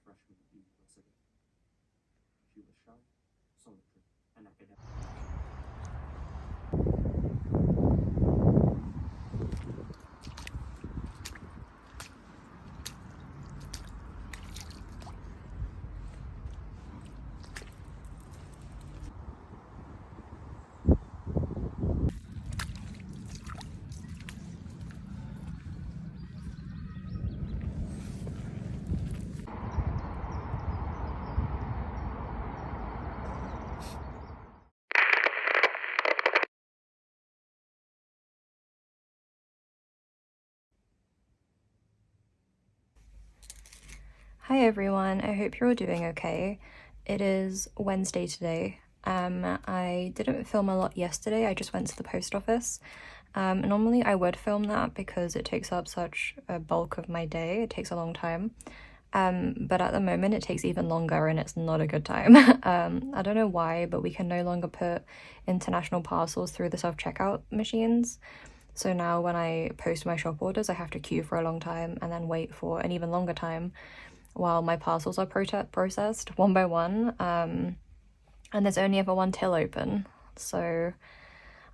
freshman at university. She was shy, solitary, and academic. Hi everyone, I hope you're all doing okay. It is Wednesday today. I didn't film a lot yesterday, I just went to the post office. Normally I would film that because it takes up such a bulk of my day, it takes a long time. But at the moment it takes even longer and it's not a good time. I don't know why, but we can no longer put international parcels through the self-checkout machines. So now when I post my shop orders, I have to queue for a long time and then wait for an even longer time while my parcels are processed one by one, and there's only ever one till open, so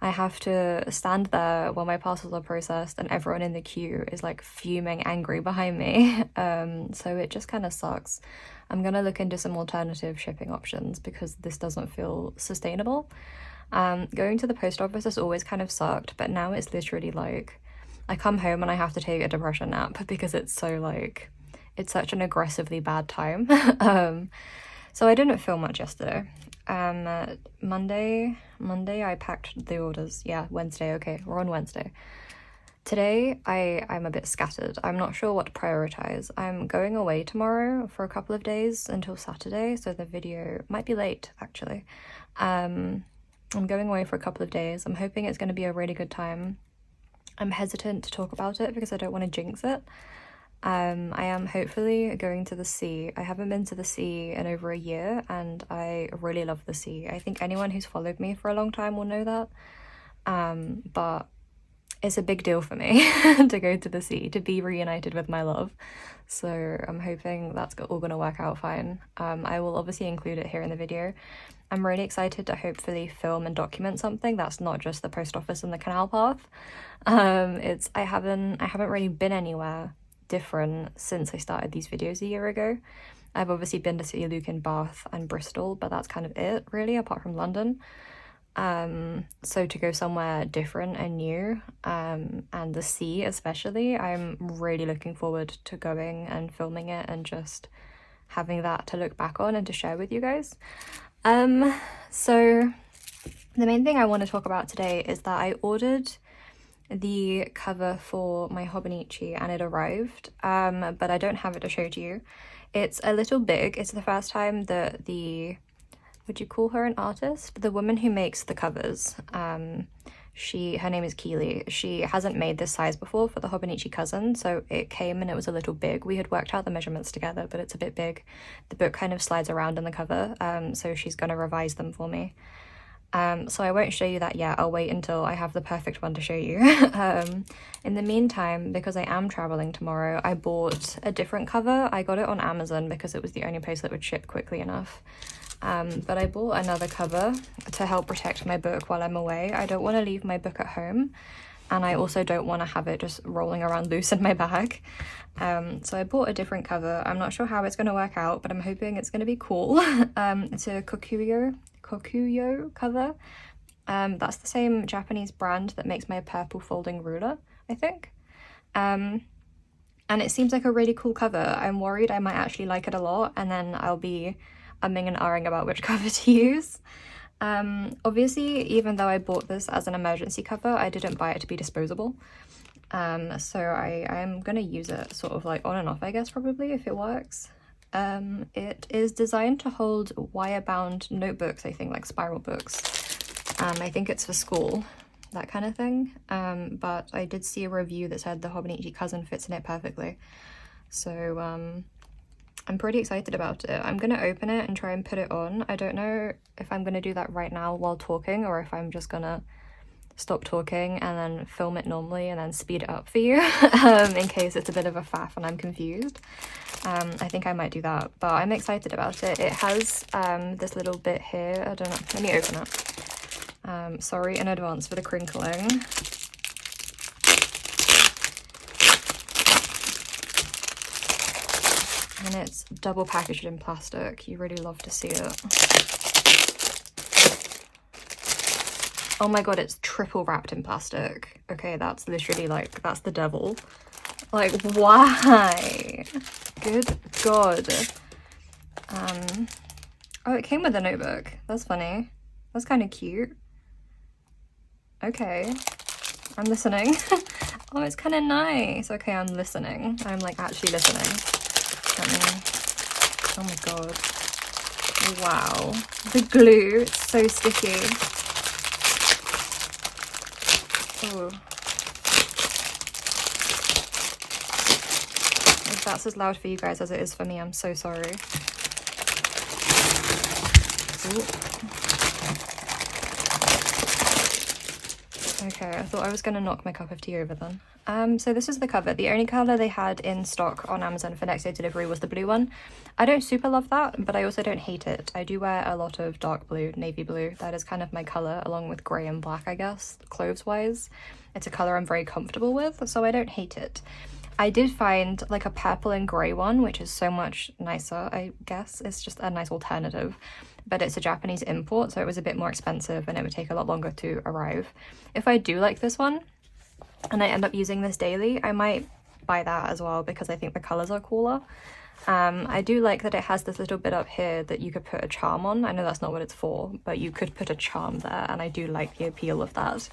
I have to stand there while my parcels are processed and everyone in the queue is like fuming angry behind me. So it just kind of sucks. I'm gonna look into some alternative shipping options because this doesn't feel sustainable. Going to the post office has always kind of sucked, but now it's literally like I come home and I have to take a depression nap because it's so like it's such an aggressively bad time. So I didn't film much yesterday. Monday I packed the orders. Yeah, Wednesday, okay, we're on Wednesday. Today I'm a bit scattered. I'm not sure what to prioritize. I'm going away tomorrow for a couple of days until Saturday, so the video might be late actually. I'm going away for a couple of days. I'm hoping it's going to be a really good time. I'm hesitant to talk about it because I don't want to jinx it. I am hopefully going to the sea. I haven't been to the sea in over a year and I really love the sea. I think anyone who's followed me for a long time will know that. But it's a big deal for me to go to the sea, to be reunited with my love. So I'm hoping that's all gonna work out fine. I will obviously include it here in the video. I'm really excited to hopefully film and document something that's not just the post office and the canal path. I haven't really been anywhere different since I started these videos a year ago. I've obviously been to City Luke in Bath and Bristol, but that's kind of it really, apart from London. So to go somewhere different and new, and the sea especially, I'm really looking forward to going and filming it and just having that to look back on and to share with you guys. So the main thing I want to talk about today is that I ordered the cover for my hobonichi and it arrived, but I don't have it to show to you. It's a little big. It's the first time that would you call her an artist? The woman who makes the covers, Her name is Keely. She hasn't made this size before for the hobonichi cousin, so it came and it was a little big. We had worked out the measurements together, but it's a bit big. The book kind of slides around in the cover, so she's going to revise them for me. So I won't show you that yet. I'll wait until I have the perfect one to show you. In the meantime, because I am traveling tomorrow, I bought a different cover. I got it on Amazon because it was the only place that would ship quickly enough. But I bought another cover to help protect my book while I'm away. I don't want to leave my book at home, and I also don't want to have it just rolling around loose in my bag. So I bought a different cover. I'm not sure how it's going to work out, but I'm hoping it's going to be cool. It's a Kokuyo cover. That's the same Japanese brand that makes my purple folding ruler, I think. And it seems like a really cool cover. I'm worried I might actually like it a lot, and then I'll be umming and ahhing about which cover to use. Obviously, even though I bought this as an emergency cover, I didn't buy it to be disposable. So I'm gonna use it sort of like on and off, I guess, probably, if it works. It is designed to hold wire-bound notebooks, I think, like spiral books. I think it's for school, that kind of thing. But I did see a review that said the hobonichi cousin fits in it perfectly. So I'm pretty excited about it. I'm gonna open it and try and put it on. I don't know if I'm gonna do that right now while talking, or if I'm just gonna stop talking and then film it normally and then speed it up for you in case it's a bit of a faff and I'm confused. I think I might do that, but I'm excited about it. It has this little bit here. I don't know. Let me open it. Sorry in advance for the crinkling. And it's double packaged in plastic. You really love to see it. Oh my god, it's triple wrapped in plastic. Okay, that's literally like, that's the devil. Like, why? Good god. Oh, it came with a notebook. That's funny. That's kind of cute. Okay, I'm listening. Oh, it's kind of nice. Okay, I'm listening. I'm like actually listening. Oh my god. Wow. The glue, it's so sticky. Oh. If that's as loud for you guys as it is for me, I'm so sorry. Ooh. Okay, I thought I was going to knock my cup of tea over then. So this is the cover. The only colour they had in stock on Amazon for next day delivery was the blue one. I don't super love that, but I also don't hate it. I do wear a lot of dark blue, navy blue. That is kind of my colour, along with grey and black, I guess, clothes-wise. It's a colour I'm very comfortable with, so I don't hate it. I did find like a purple and grey one, which is so much nicer, I guess. It's just a nice alternative. But it's a Japanese import, so it was a bit more expensive and it would take a lot longer to arrive. If I do like this one and I end up using this daily, I might buy that as well because I think the colours are cooler. I do like that it has this little bit up here that you could put a charm on. I know that's not what it's for, but you could put a charm there, and I do like the appeal of that.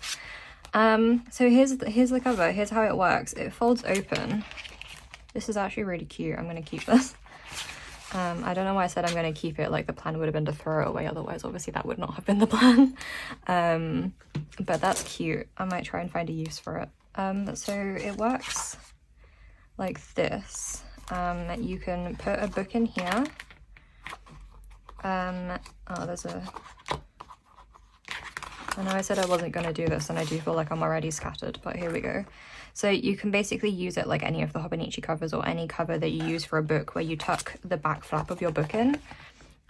So here's the cover. Here's how it works. It folds open. This is actually really cute. I'm going to keep this. I don't know why I said I'm going to keep it, like the plan would have been to throw it away, otherwise obviously that would not have been the plan. But that's cute. I might try and find a use for it. So it works like this. You can put a book in here. Oh, there's a... I know I said I wasn't going to do this, and I do feel like I'm already scattered, but here we go. So you can basically use it like any of the hobonichi covers or any cover that you use for a book, where you tuck the back flap of your book in,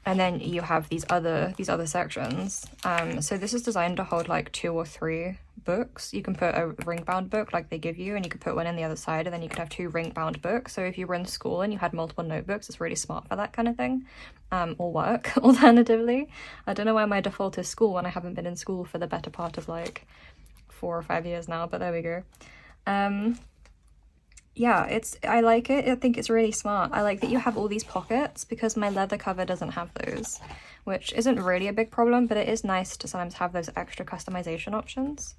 and then you have these other sections. So this is designed to hold like 2 or 3 books. You can put a ring bound book like they give you, and you could put one in the other side, and then you could have 2 ring bound books. So if you were in school and you had multiple notebooks, it's really smart for that kind of thing. Or work alternatively. I don't know why my default is school when I haven't been in school for the better part of like 4 or 5 years now, but there we go. Yeah, I like it. I think it's really smart. I like that you have all these pockets because my leather cover doesn't have those, which isn't really a big problem, but it is nice to sometimes have those extra customization options.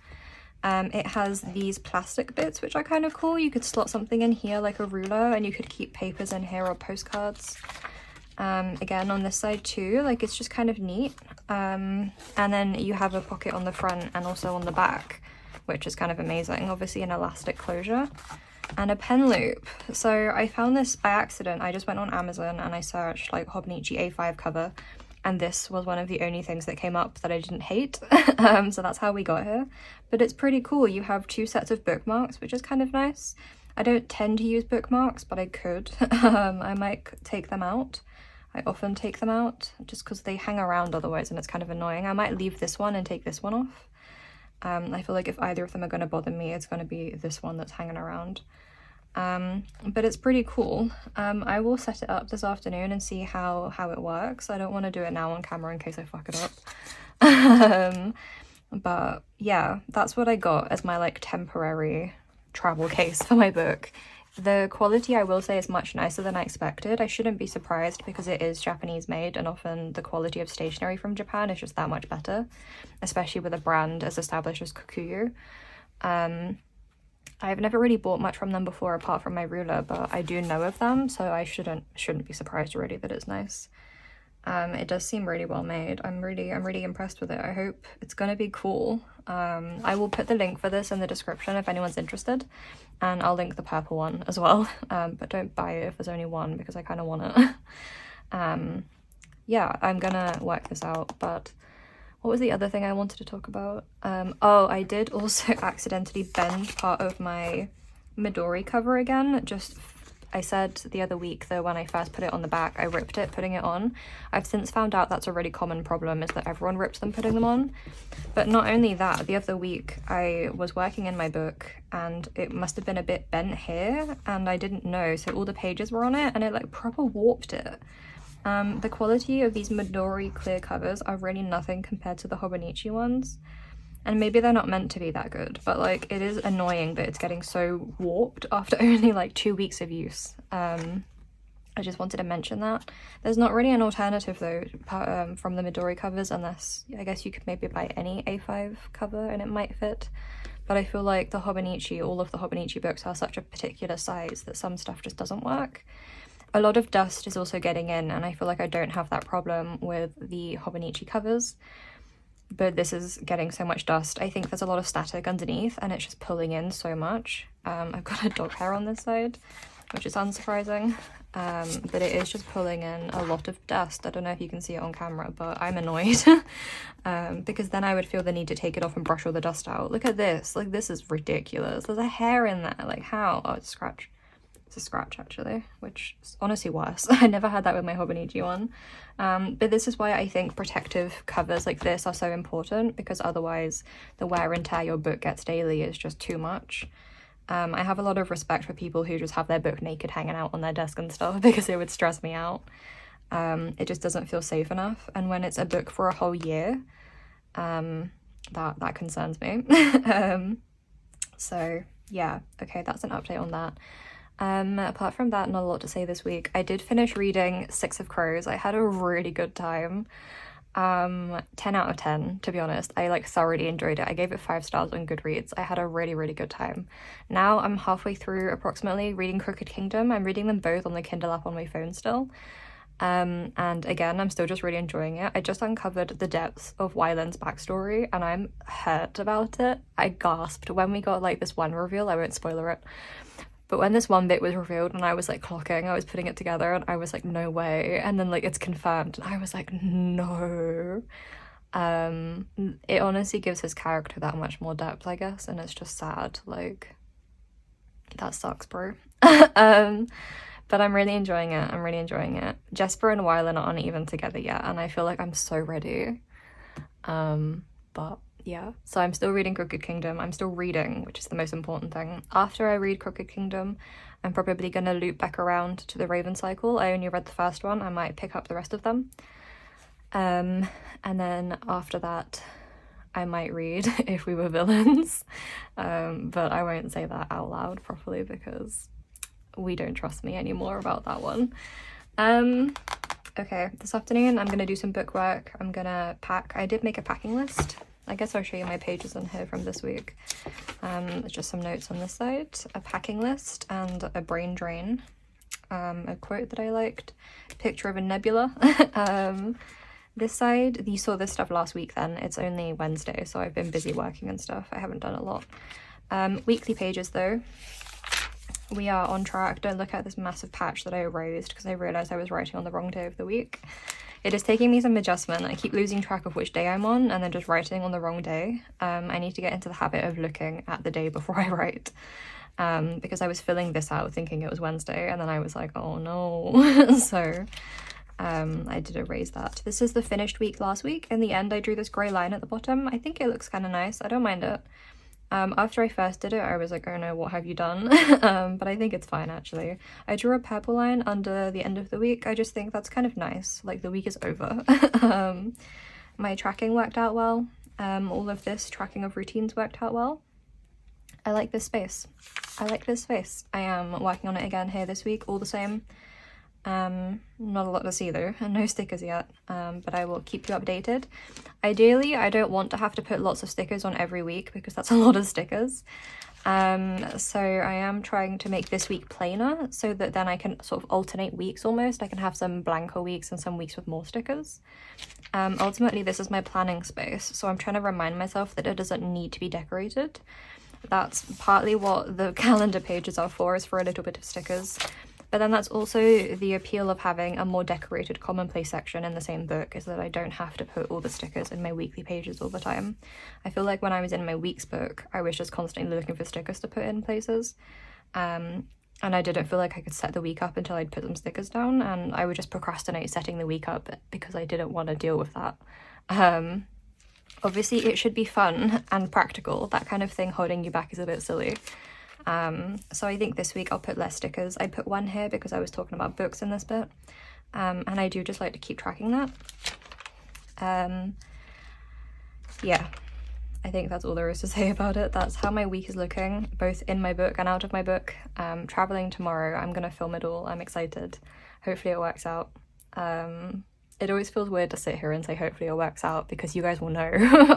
It has these plastic bits, which are kind of cool. You could slot something in here like a ruler, and you could keep papers in here or postcards. Again, on this side too, like it's just kind of neat. And then you have a pocket on the front and also on the back. which is kind of amazing. Obviously an elastic closure. And a pen loop. So I found this by accident. I just went on Amazon and I searched like hobonichi A5 cover, and this was one of the only things that came up that I didn't hate. So that's how we got here. But it's pretty cool. You have 2 sets of bookmarks, which is kind of nice. I don't tend to use bookmarks, but I could. I might take them out. I often take them out just because they hang around otherwise and it's kind of annoying. I might leave this one and take this one off. I feel like if either of them are going to bother me, it's going to be this one that's hanging around. But it's pretty cool. I will set it up this afternoon and see how it works. I don't want to do it now on camera in case I fuck it up. But yeah, that's what I got as my like temporary travel case for my book. The quality, I will say, is much nicer than I expected. I shouldn't be surprised because it is Japanese made, and often the quality of stationery from Japan is just that much better, especially with a brand as established as Kokuyu. I've never really bought much from them before apart from my ruler, but I do know of them, so I shouldn't be surprised already that it's nice. It does seem really well made. I'm really impressed with it. I hope it's gonna be cool. I will put the link for this in the description if anyone's interested, and I'll link the purple one as well. But don't buy it if there's only one because I kind of want it. Yeah, I'm gonna work this out. But what was the other thing I wanted to talk about? Oh, I did also accidentally bend part of my Midori cover again. I said the other week that when I first put it on the back, I ripped it putting it on. I've since found out that's a really common problem, is that everyone rips them putting them on. But not only that, the other week I was working in my book and it must have been a bit bent here and I didn't know, so all the pages were on it and it like proper warped it. The quality of these Midori clear covers are really nothing compared to the hobonichi ones. And maybe they're not meant to be that good, but like it is annoying that it's getting so warped after only like 2 weeks of use. I just wanted to mention that. There's not really an alternative though from the Midori covers, unless I guess you could maybe buy any A5 cover and it might fit. But I feel like the hobonichi, all of the hobonichi books are such a particular size that some stuff just doesn't work. A lot of dust is also getting in, and I feel like I don't have that problem with the hobonichi covers. But this is getting so much dust. I think there's a lot of static underneath and it's just pulling in so much. I've got a dog hair on this side, which is unsurprising, but it is just pulling in a lot of dust. I don't know if you can see it on camera, but I'm annoyed because then I would feel the need to take it off and brush all the dust out. Look at this, like this is ridiculous. There's a hair in there, like how? Oh, it's a scratch. It's a scratch actually, which is honestly worse. I never had that with my hobonichi one. But this is why I think protective covers like this are so important, because otherwise the wear and tear your book gets daily is just too much. I have a lot of respect for people who just have their book naked hanging out on their desk and stuff because it would stress me out. It just doesn't feel safe enough. And when it's a book for a whole year, that concerns me. So yeah, okay, that's an update on that. Apart from that, not a lot to say this week. I did finish reading 6 of Crows. I had a really good time. 10 out of 10, to be honest. I like thoroughly enjoyed it. I gave it 5 stars on Goodreads. I had a really good time. Now I'm halfway through approximately reading Crooked Kingdom. I'm reading them both on the Kindle app on my phone still. And again, I'm still just really enjoying it. I just uncovered the depths of Wyland's backstory and I'm hurt about it. I gasped when we got like this one reveal. I won't spoiler it. But when this one bit was revealed and I was like clocking, I was putting it together and I was like, no way. And then like it's confirmed and I was like, no. It honestly gives his character that much more depth, I guess. And it's just sad. Like, that sucks, bro. But I'm really enjoying it. I'm really enjoying it. Jesper and Wyland aren't even together yet. And I feel like I'm so ready. But yeah, so I'm still reading Crooked Kingdom. I'm still reading, which is the most important thing. After I read Crooked Kingdom, I'm probably gonna loop back around to the Raven Cycle. I only read the first one. I might pick up the rest of them. And then after that, I might read If We Were Villains. But I won't say that out loud properly because we don't trust me anymore about that one. Okay, this afternoon I'm gonna do some bookwork. I'm gonna pack. I did make a packing list. I guess I'll show you my pages in here from this week. Just some notes on this side, a packing list and a brain drain. A quote that I liked, picture of a nebula. This side, you saw this stuff last week then. It's only Wednesday, so I've been busy working and stuff. I haven't done a lot. Weekly pages though. We are on track. Don't look at this massive patch that I erased because I realised I was writing on the wrong day of the week. It is taking me some adjustment. I keep losing track of which day I'm on and then just writing on the wrong day. I need to get into the habit of looking at the day before I write. Because I was filling this out thinking it was Wednesday and then I was like, oh no. So I did erase that. This is the finished week last week. In the end, I drew this grey line at the bottom. I think it looks kind of nice. I don't mind it. After I first did it, I was like, oh no, what have you done? But I think it's fine actually. I drew a purple line under the end of the week. I just think that's kind of nice. Like the week is over. My tracking worked out well. All of this tracking of routines worked out well. I like this space. I like this space. I am working on it again here this week, all the same. Not a lot to see though, and no stickers yet, but I will keep you updated. Ideally, I don't want to have to put lots of stickers on every week because that's a lot of stickers. So I am trying to make this week plainer so that then I can sort of alternate weeks almost. I can have some blanker weeks and some weeks with more stickers. Ultimately, this is my planning space, so I'm trying to remind myself that it doesn't need to be decorated. That's partly what the calendar pages are for, is for a little bit of stickers. But then that's also the appeal of having a more decorated commonplace section in the same book, is that I don't have to put all the stickers in my weekly pages all the time. I feel like when I was in my week's book, I was just constantly looking for stickers to put in places. And I didn't feel like I could set the week up until I'd put some stickers down, and I would just procrastinate setting the week up because I didn't want to deal with that. Obviously, it should be fun and practical. That kind of thing holding you back is a bit silly. So I think this week I'll put less stickers. I put one here because I was talking about books in this bit, and I do just like to keep tracking that. Yeah, I think that's all there is to say about it. That's how my week is looking, both in my book and out of my book. Traveling tomorrow, I'm gonna film it all. I'm excited. Hopefully it works out. It always feels weird to sit here and say hopefully it works out because you guys will know.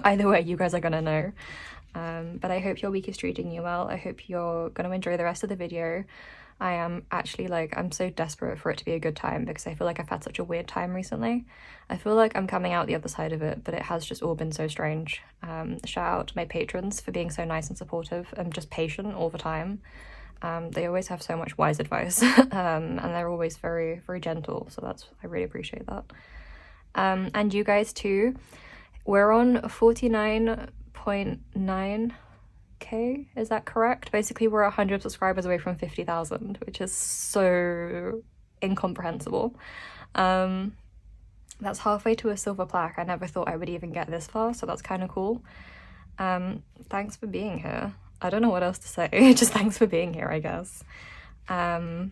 Either way, you guys are gonna know. But I hope your week is treating you well. I hope you're going to enjoy the rest of the video. I am actually like, I'm so desperate for it to be a good time because I feel like I've had such a weird time recently. I feel like I'm coming out the other side of it, but it has just all been so strange. Shout out to my patrons for being so nice and supportive and just patient all the time. They always have so much wise advice, and they're always very, very gentle. So I really appreciate that. And you guys too. We're on 49.9k, is that correct? Basically, we're 100 subscribers away from 50,000, which is so incomprehensible. That's halfway to a silver plaque. I never thought I would even get this far, so that's kind of cool. Thanks for being here. I don't know what else to say. Just thanks for being here, I guess. Okay,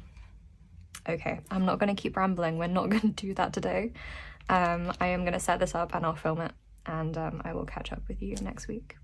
I'm not going to keep rambling. We're not going to do that today. I am going to set this up and I'll film it, and I will catch up with you next week.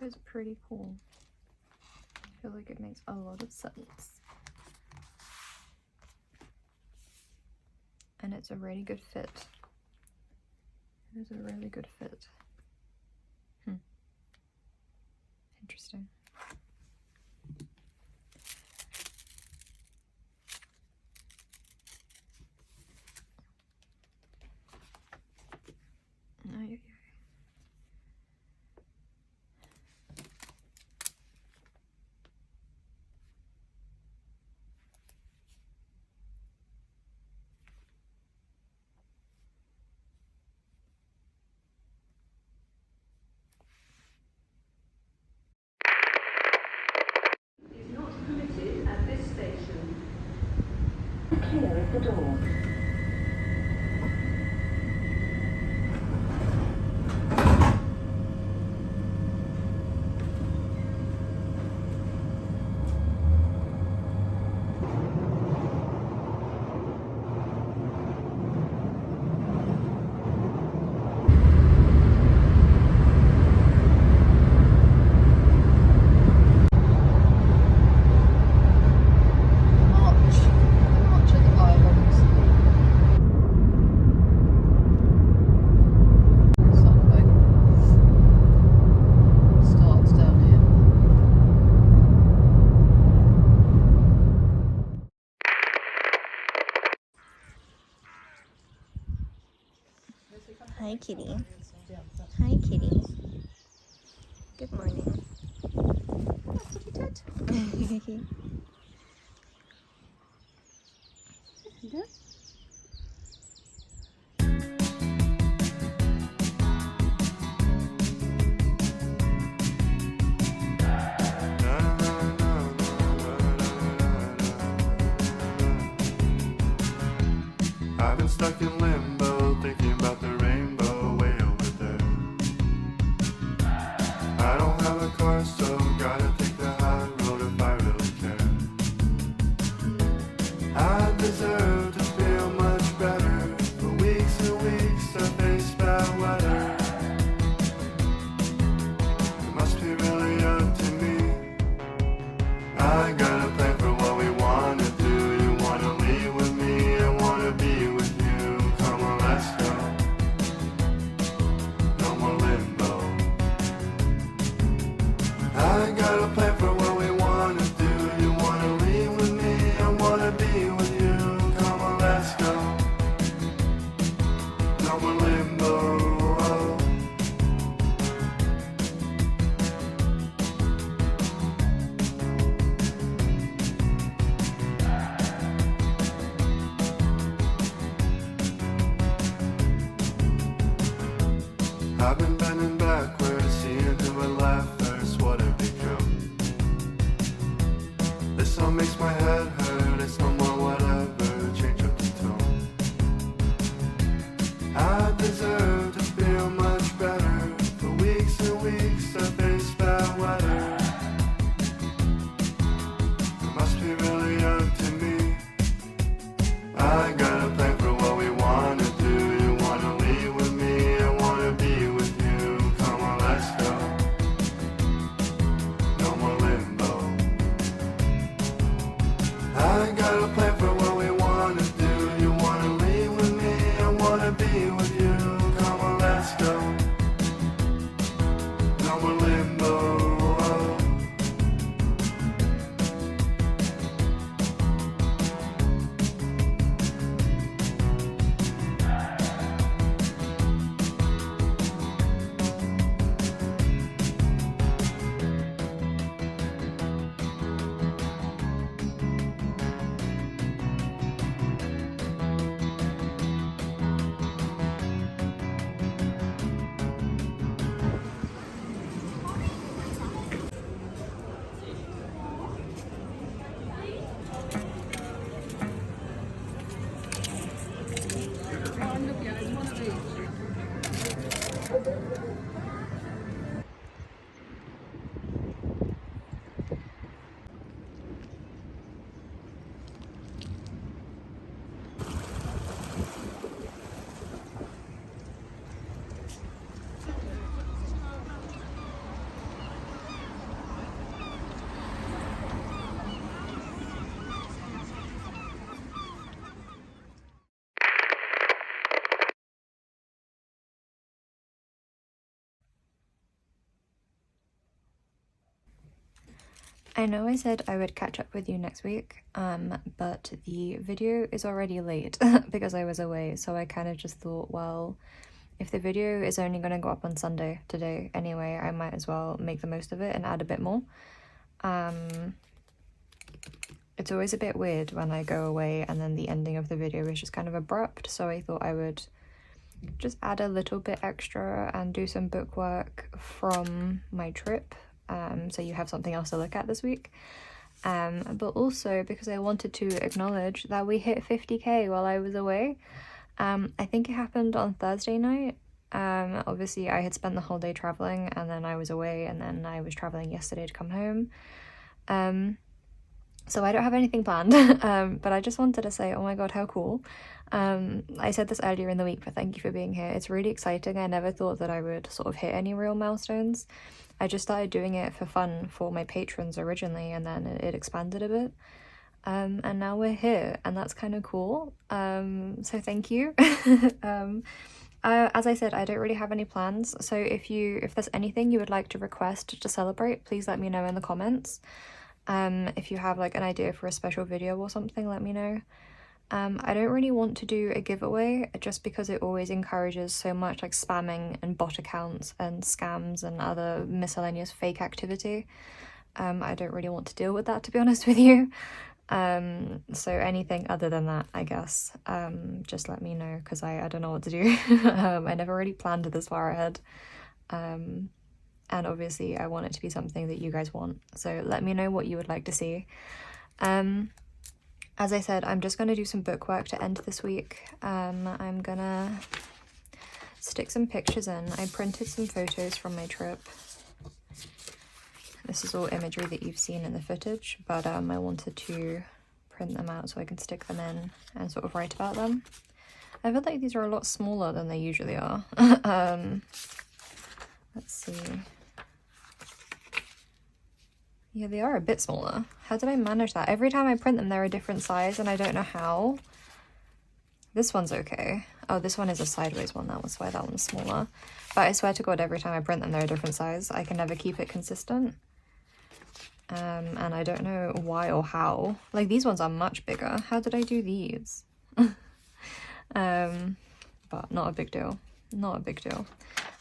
is pretty cool. I feel like it makes a lot of sense. And it's a really good fit. It is a really good fit. Interesting. Ay, Is not permitted at this station. Clear at the door. Hi, kitty. Hi, kitty. Good morning. Oh, kitty tut. I've been stuck in limbo, thinking about the rainbow way over there. I don't have a car, so gotta take the high road if I really care. I deserve to feel much better. For weeks and weeks I face bad weather. It must be really up to me. I gotta plan for what we wanna do. You wanna leave with me, I wanna be with you. Come on, let's go. No more limbo. I gotta plan for what we wanna do. You wanna leave with me, I wanna be with you. Come on, let's go. No more limbo. I've been bending backwards, seeing who would laugh first. What a big joke. This song makes my head hurt. It's no more whatever. Change up the tone. I deserve to feel much better. For weeks and weeks I face bad weather. It must be really up to me. I gotta plan for what we wanna do. You wanna leave with me, I wanna be with you. Come on, let's go. No more limbo. I gotta plan for what we wanna do. You wanna leave with me, I wanna be with you. Come on, let's go. No more limbo. I know I said I would catch up with you next week, but the video is already late because I was away, so I kind of just thought, well, if the video is only going to go up on Sunday today anyway, I might as well make the most of it and add a bit more. It's always a bit weird when I go away and then the ending of the video is just kind of abrupt, so I thought I would just add a little bit extra and do some bookwork from my trip, so you have something else to look at this week. But also because I wanted to acknowledge that we hit 50k while I was away. I think it happened on Thursday night. Obviously I had spent the whole day traveling and then I was away and then I was traveling yesterday to come home. So I don't have anything planned, but I just wanted to say, oh my god, how cool. I said this earlier in the week, but thank you for being here. It's really exciting. I never thought that I would sort of hit any real milestones. I just started doing it for fun for my patrons originally, and then it expanded a bit. And now we're here, and that's kind of cool. So thank you. As I said, I don't really have any plans, so if there's anything you would like to request to celebrate, please let me know in the comments. If you have like an idea for a special video or something, let me know. I don't really want to do a giveaway just because it always encourages so much like spamming and bot accounts and scams and other miscellaneous fake activity. I don't really want to deal with that, to be honest with you. So anything other than that, I guess, just let me know, because I don't know what to do. I never really planned this far ahead. And obviously I want it to be something that you guys want, so let me know what you would like to see. As I said, I'm just going to do some bookwork to end this week. I'm gonna stick some pictures in. I printed some photos from my trip. This is all imagery that you've seen in the footage, but I wanted to print them out so I can stick them in and sort of write about them. I feel like these are a lot smaller than they usually are. Let's see. Yeah, they are a bit smaller. How did I manage that? Every time I print them, they're a different size, and I don't know how. This one's okay. Oh, this one is a sideways one. That's why that one's smaller. But I swear to God, every time I print them, they're a different size. I can never keep it consistent. And I don't know why or how. Like, these ones are much bigger. How did I do these? But not a big deal. Not a big deal.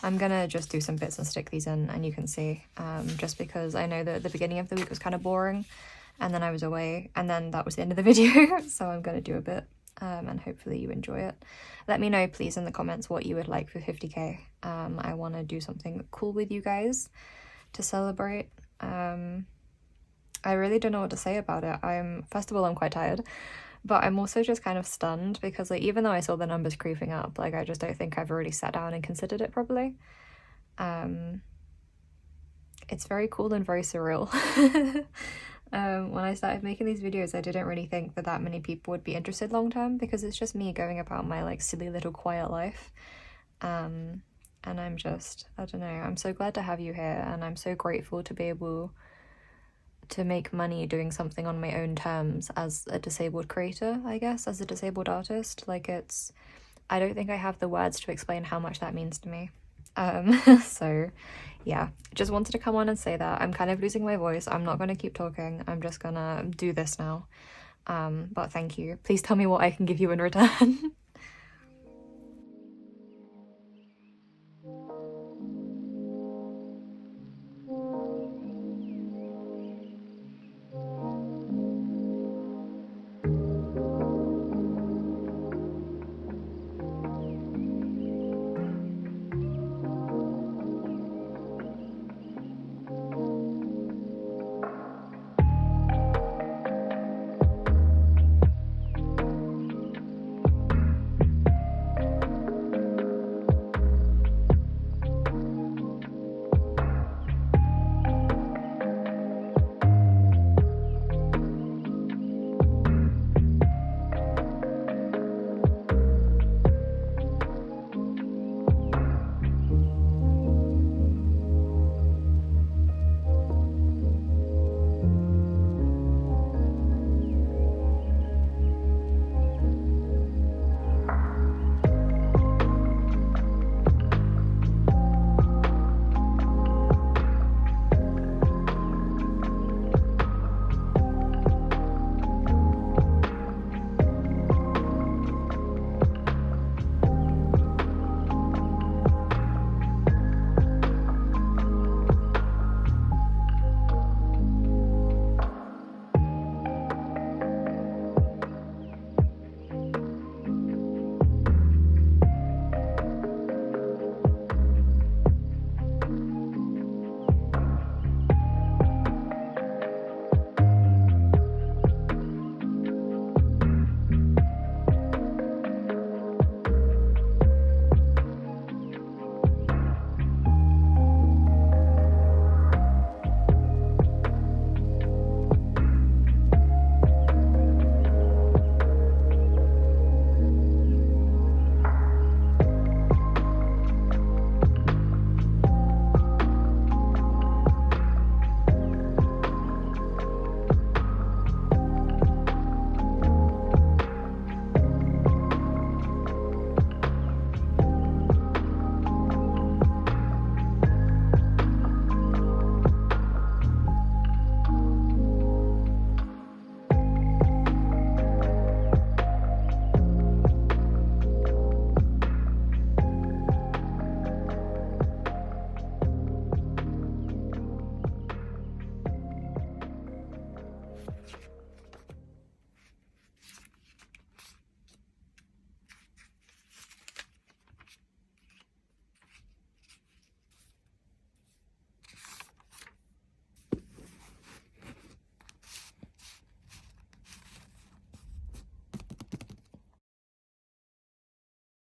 I'm gonna just do some bits and stick these in, and you can see, just because I know that the beginning of the week was kind of boring, and then I was away, and then that was the end of the video. So I'm gonna do a bit, and hopefully you enjoy it. Let me know please in the comments what you would like for 50k. I want to do something cool with you guys to celebrate. I really don't know what to say about it. First of all, I'm quite tired, but I'm also just kind of stunned because, like, even though I saw the numbers creeping up, like, I just don't think I've really sat down and considered it properly. It's very cool and very surreal. When I started making these videos, I didn't really think that many people would be interested long term, because it's just me going about my like silly little quiet life. And I'm just, I don't know, I'm so glad to have you here, and I'm so grateful to be able to make money doing something on my own terms as a disabled creator, I guess, as a disabled artist. Like, I don't think I have the words to explain how much that means to me. So yeah, just wanted to come on and say that. I'm kind of losing my voice. I'm not going to keep talking. I'm just gonna do this now. But thank you. Please tell me what I can give you in return.